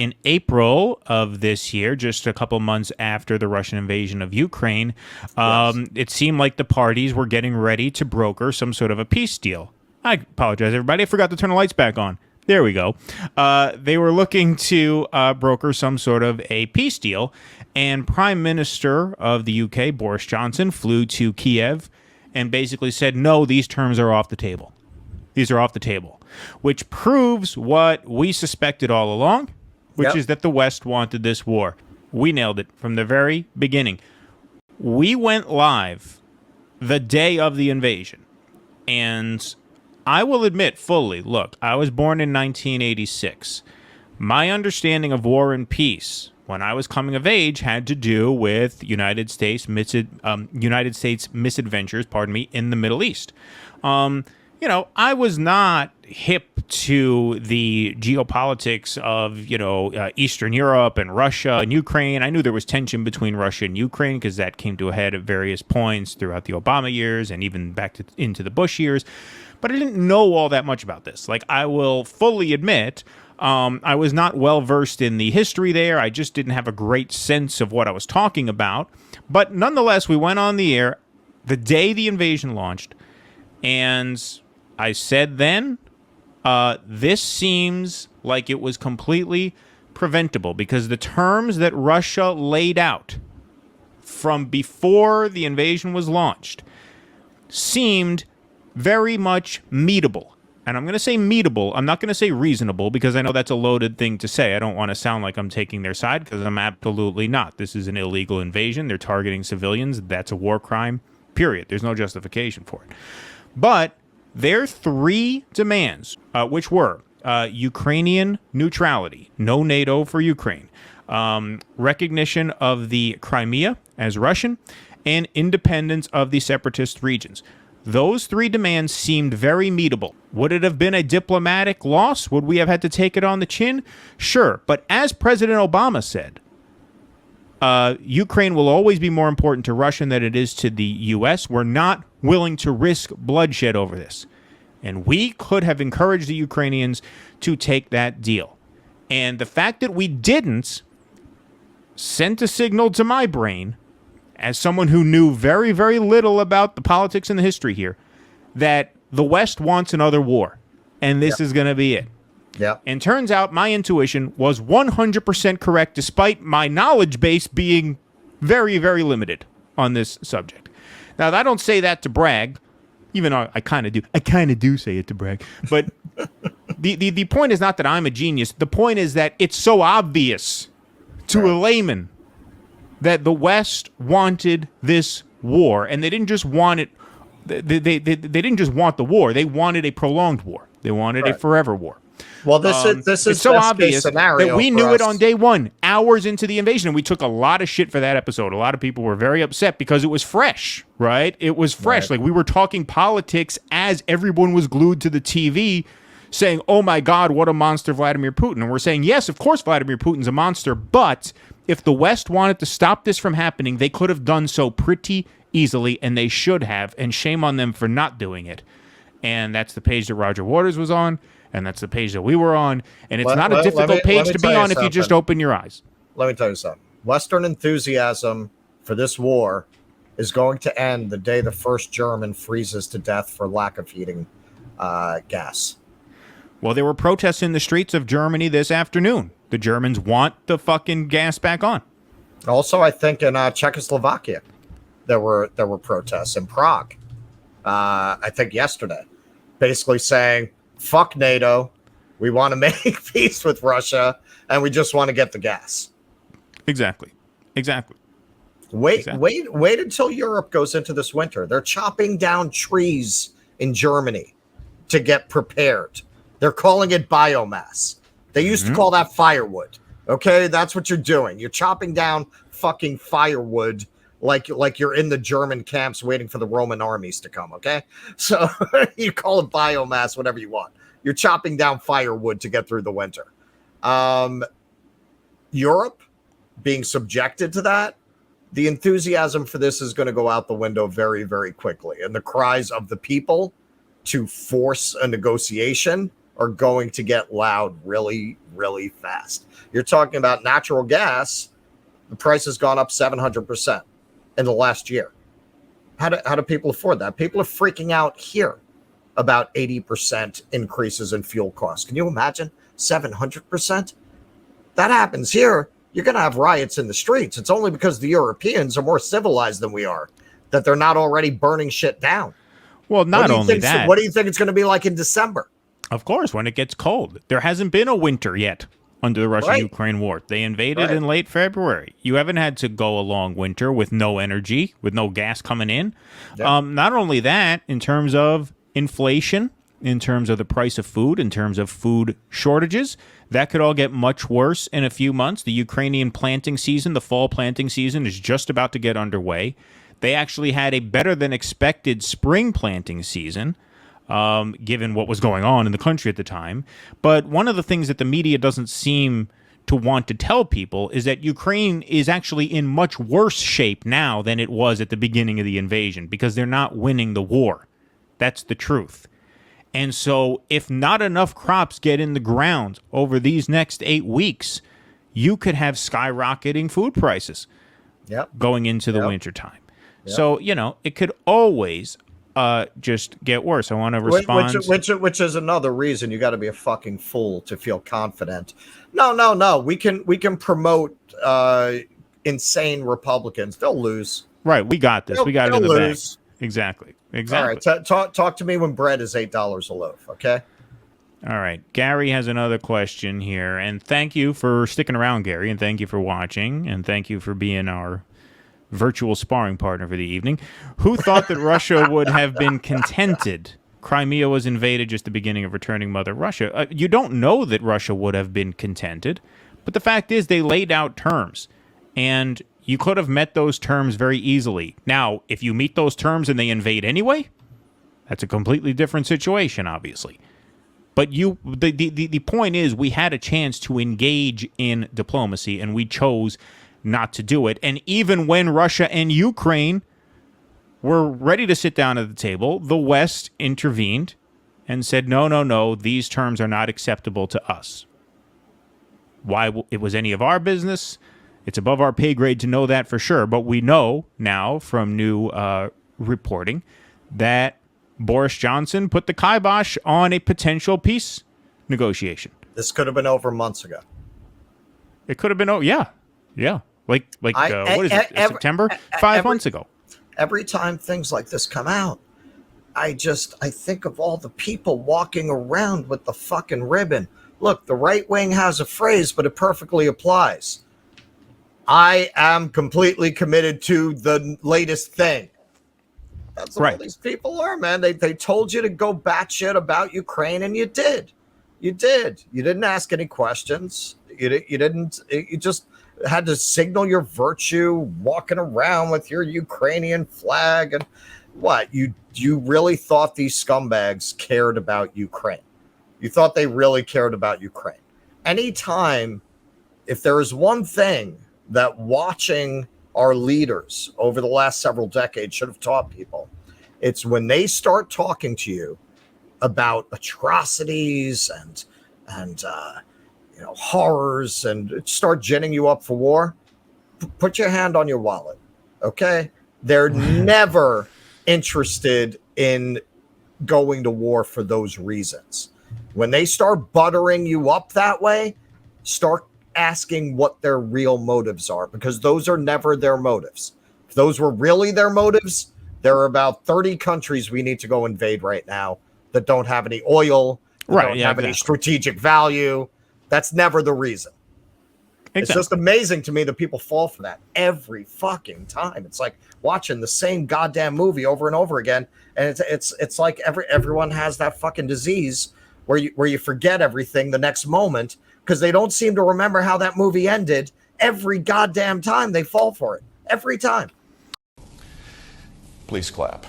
in April of this year, just a couple months after the Russian invasion of Ukraine, it seemed like the parties were getting ready to broker some sort of a peace deal. I apologize, everybody. I forgot to turn the lights back on. There we go. They were looking to broker some sort of a peace deal, and Prime Minister of the UK, Boris Johnson, flew to Kiev and basically said, no, these terms are off the table. These are off the table, which proves what we suspected all along, which is that the West wanted this war. We nailed it from the very beginning. We went live the day of the invasion, and I will admit fully, look, I was born in 1986. My understanding of war and peace when I was coming of age had to do with United States misadventures, in the Middle East. I was not hip to the geopolitics of, Eastern Europe and Russia and Ukraine. I knew there was tension between Russia and Ukraine because that came to a head at various points throughout the Obama years and even into the Bush years. But I didn't know all that much about this. Like, I will fully admit, I was not well versed in the history there. I just didn't have a great sense of what I was talking about. But nonetheless, we went on the air the day the invasion launched, and I said then, this seems like it was completely preventable because the terms that Russia laid out from before the invasion was launched seemed very much meetable. And I'm going to say meetable. I'm not going to say reasonable because I know that's a loaded thing to say. I don't want to sound like I'm taking their side because I'm absolutely not. This is an illegal invasion. They're targeting civilians. That's a war crime, period. There's no justification for it. But their three demands, which were Ukrainian neutrality, no NATO for Ukraine, recognition of the Crimea as Russian, and independence of the separatist regions. Those three demands seemed very meetable. Would it have been a diplomatic loss? Would we have had to take it on the chin? Sure. But as President Obama said, Ukraine will always be more important to Russia than it is to the U.S. We're not willing to risk bloodshed over this. And we could have encouraged the Ukrainians to take that deal. And the fact that we didn't sent a signal to my brain, as someone who knew very, very little about the politics and the history here, that the West wants another war. And this is going to be it. Yeah. And turns out my intuition was 100% correct, despite my knowledge base being very, very limited on this subject. Now, I don't say that to brag, even though I kind of do. I kind of do say it to brag. But the point is not that I'm a genius. The point is that it's so obvious to a layman that the West wanted this war, and they didn't just want it. They didn't just want the war. They wanted a prolonged war. They wanted a forever war. Well, this is it's so best obvious case scenario that we for knew us. it on day one, hours into the invasion, and we took a lot of shit for that episode. A lot of people were very upset because it was fresh, right? It was fresh. Right. Like, we were talking politics as everyone was glued to the TV saying, oh my God, what a monster Vladimir Putin. And we're saying, yes, of course Vladimir Putin's a monster, but if the West wanted to stop this from happening, they could have done so pretty easily, and they should have, and shame on them for not doing it. And that's the page that Roger Waters was on, and that's the page that we were on, and it's not a difficult page to be on if you just open your eyes. Let me tell you something. Western enthusiasm for this war is going to end the day the first German freezes to death for lack of heating gas. Well, there were protests in the streets of Germany this afternoon. The Germans want the fucking gas back on. Also, I think in Czechoslovakia, there were protests in Prague. I think yesterday, basically saying, fuck NATO, we want to make peace with Russia, and we just want to get the gas. Exactly. Wait until Europe goes into this winter. They're chopping down trees in Germany to get prepared. They're calling it biomass. They used to call that firewood. Okay, that's what you're doing. You're chopping down fucking firewood like you're in the German camps waiting for the Roman armies to come, okay? So you call it biomass, whatever you want. You're chopping down firewood to get through the winter. Europe being subjected to that, the enthusiasm for this is going to go out the window very, very quickly. And the cries of the people to force a negotiation are going to get loud really, really fast. You're talking about natural gas. The price has gone up 700% in the last year. How do people afford that? People are freaking out here about 80% increases in fuel costs. Can you imagine 700%? That happens here, you're going to have riots in the streets. It's only because the Europeans are more civilized than we are that they're not already burning shit down. Well, not only that. What do you think it's going to be like in December? Of course, when it gets cold. There hasn't been a winter yet under the Russia-Ukraine war. They invaded in late February. You haven't had to go a long winter with no energy, with no gas coming in. Yep. Not only that, in terms of inflation, in terms of the price of food, in terms of food shortages, that could all get much worse in a few months. The Ukrainian planting season, the fall planting season, is just about to get underway. They actually had a better than expected spring planting season, given what was going on in the country at the time. But one of the things that the media doesn't seem to want to tell people is that Ukraine is actually in much worse shape now than it was at the beginning of the invasion, because they're not winning the war. That's the truth. And so if not enough crops get in the ground over these next 8 weeks, you could have skyrocketing food prices going into the wintertime. So, it could always just get worse. I want to respond. Which is another reason you got to be a fucking fool to feel confident. No. We can promote insane Republicans. They'll lose. Right. We got this. We got it in the bag. Exactly. All right. Talk to me when bread is $8 a loaf. Okay. All right. Gary has another question here. And thank you for sticking around, Gary. And thank you for watching. And thank you for being our virtual sparring partner for the evening. Who thought that Russia would have been contented? Crimea was invaded just the beginning of returning Mother Russia. You don't know that Russia would have been contented. But the fact is they laid out terms. And you could have met those terms very easily. Now, if you meet those terms and they invade anyway, that's a completely different situation, obviously. But the point is, we had a chance to engage in diplomacy, and we chose not to do it. And even when Russia and Ukraine were ready to sit down at the table, the West intervened and said, no, these terms are not acceptable to us. Why it was any of our business? It's above our pay grade to know that for sure, but we know now from new reporting that Boris Johnson put the kibosh on a potential peace negotiation. This could have been over months ago. It could have been, yeah. What is it, September? 5 months ago. Every time things like this come out, I think of all the people walking around with the fucking ribbon. Look, the right wing has a phrase, but it perfectly applies. I am completely committed to the latest thing. That's what all these people are, man. They told you to go batshit about Ukraine, and you did. You didn't ask any questions. You just had to signal your virtue, walking around with your Ukrainian flag. And what? You really thought these scumbags cared about Ukraine? You thought they really cared about Ukraine? Anytime, if there is one thing that watching our leaders over the last several decades should have taught people, it's when they start talking to you about atrocities and horrors and start ginning you up for war, put your hand on your wallet, okay? They're never interested in going to war for those reasons. When they start buttering you up that way, start asking what their real motives are, because those are never their motives. If those were really their motives, there are about 30 countries we need to go invade right now that don't have any oil, don't have any strategic value. That's never the reason. Exactly. It's just amazing to me that people fall for that every fucking time. It's like watching the same goddamn movie over and over again, and it's like everyone has that fucking disease where you forget everything the next moment, because they don't seem to remember how that movie ended. Every goddamn time they fall for it. Every time. Please clap.